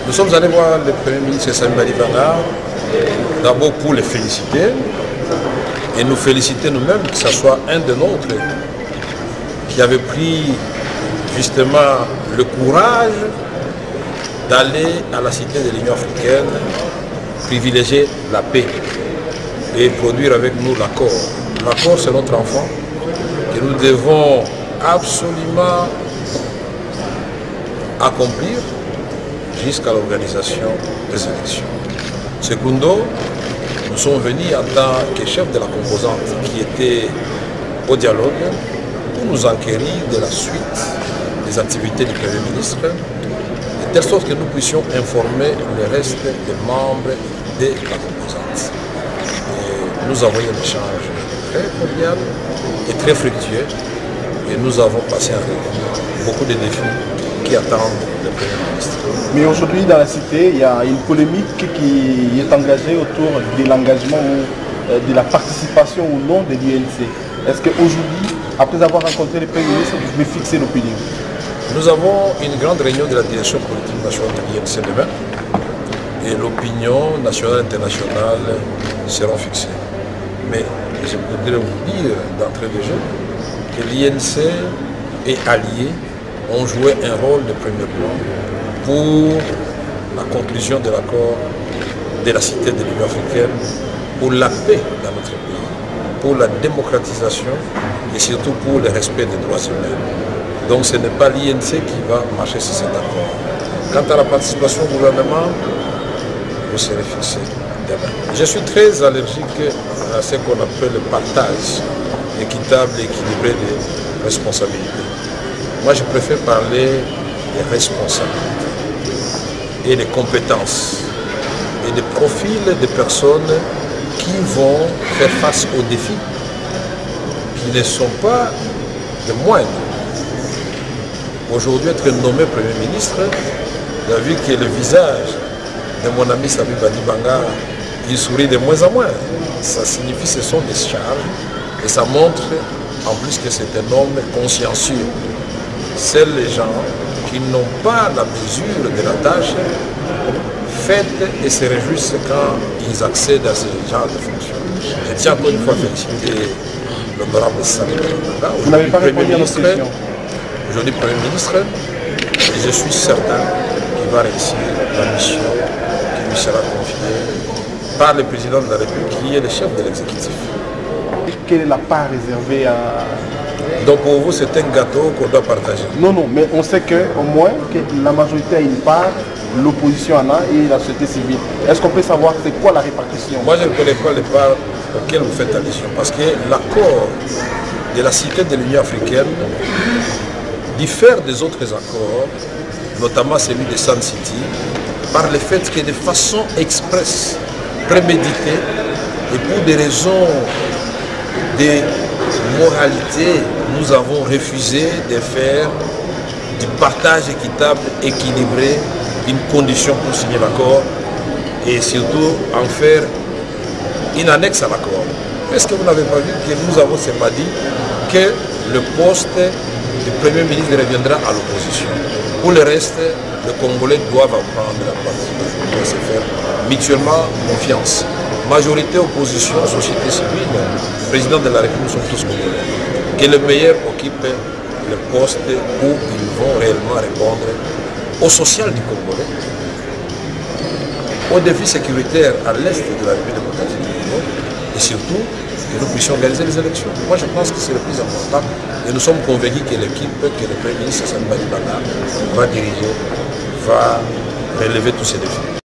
Nous sommes allés voir le Premier ministre Samy Badibanga, d'abord pour les féliciter et nous féliciter nous-mêmes que ce soit un de nôtres qui avait pris justement le courage d'aller à la cité de l'Union africaine, privilégier la paix et produire avec nous l'accord. L'accord, c'est notre enfant que nous devons absolument accomplir jusqu'à l'organisation des élections. Secundo, nous sommes venus en tant que chef de la composante qui était au dialogue pour nous enquérir de la suite des activités du Premier ministre, de telle sorte que nous puissions informer le reste des membres de la composante. Et nous avons eu un échange très cordial et très fructueux et nous avons passé en revue beaucoup de défis qui attendent le Premier ministre. Mais aujourd'hui, dans la cité, il y a une polémique qui est engagée autour de l'engagement de la participation ou non de l'UNC. Est-ce qu'aujourd'hui, après avoir rencontré le Premier ministre, vous pouvez fixer l'opinion? Nous avons une grande réunion de la direction politique nationale de l'UNC demain et l'opinion nationale et internationale seront fixées. Mais je voudrais vous dire d'entrée de jeu que l'INC est allié, ont joué un rôle de premier plan pour la conclusion de l'accord de la cité de l'Union africaine, pour la paix dans notre pays, pour la démocratisation et surtout pour le respect des droits humains. Donc ce n'est pas l'INC qui va marcher sur cet accord. Quant à la participation au gouvernement, vous serez fixé demain. Je suis très allergique à ce qu'on appelle le partage équitable et équilibré des responsabilités. Moi, je préfère parler des responsabilités et des compétences et des profils des personnes qui vont faire face aux défis qui ne sont pas de moindres. Aujourd'hui, être nommé Premier ministre, j'ai vu que le visage de mon ami Samy Badibanga, il sourit de moins en moins. Ça signifie que ce sont des charges et ça montre en plus que c'est un homme consciencieux. C'est les gens qui n'ont pas la mesure de la tâche faites et se réjouissent quand ils accèdent à ce genre de fonctions. Je tiens encore une fois à féliciter l'honorable Samy Badibanga. Vous n'avez pas répondu à notre question. Aujourd'hui Premier ministre, et je suis certain qu'il va réussir la mission qui lui sera confiée par le président de la République qui est le chef de l'exécutif. Quelle est la part réservée à... Donc pour vous, c'est un gâteau qu'on doit partager. Non, non, mais on sait qu'au moins que la majorité a une part, l'opposition en a et la société civile. Est-ce qu'on peut savoir c'est quoi la répartition? Moi, je ne connais pas les parts auxquelles vous faites allusion, parce que l'accord de la cité de l'Union africaine diffère des autres accords, notamment celui de Sun City, par le fait que de façon expresse, préméditée, et pour des raisons de moralité, nous avons refusé de faire du partage équitable, équilibré, une condition pour signer l'accord, et surtout en faire une annexe à l'accord. Est-ce que vous n'avez pas vu que nous avons seulement dit que le poste du Premier ministre reviendra à l'opposition. Pour le reste, les Congolais doivent apprendre la participation, doivent se faire mutuellement confiance. Majorité, opposition, société civile, président de la République, nous sommes tous Congolais. Que le meilleur occupe le poste où ils vont réellement répondre au social du Congolais, aux défis sécuritaires à l'est de la République démocratique du Congo et surtout que nous puissions organiser les élections. Moi, je pense que c'est le plus important et nous sommes convaincus que l'équipe que le Premier ministre Samy Badibanga va diriger va relever tous ces défis.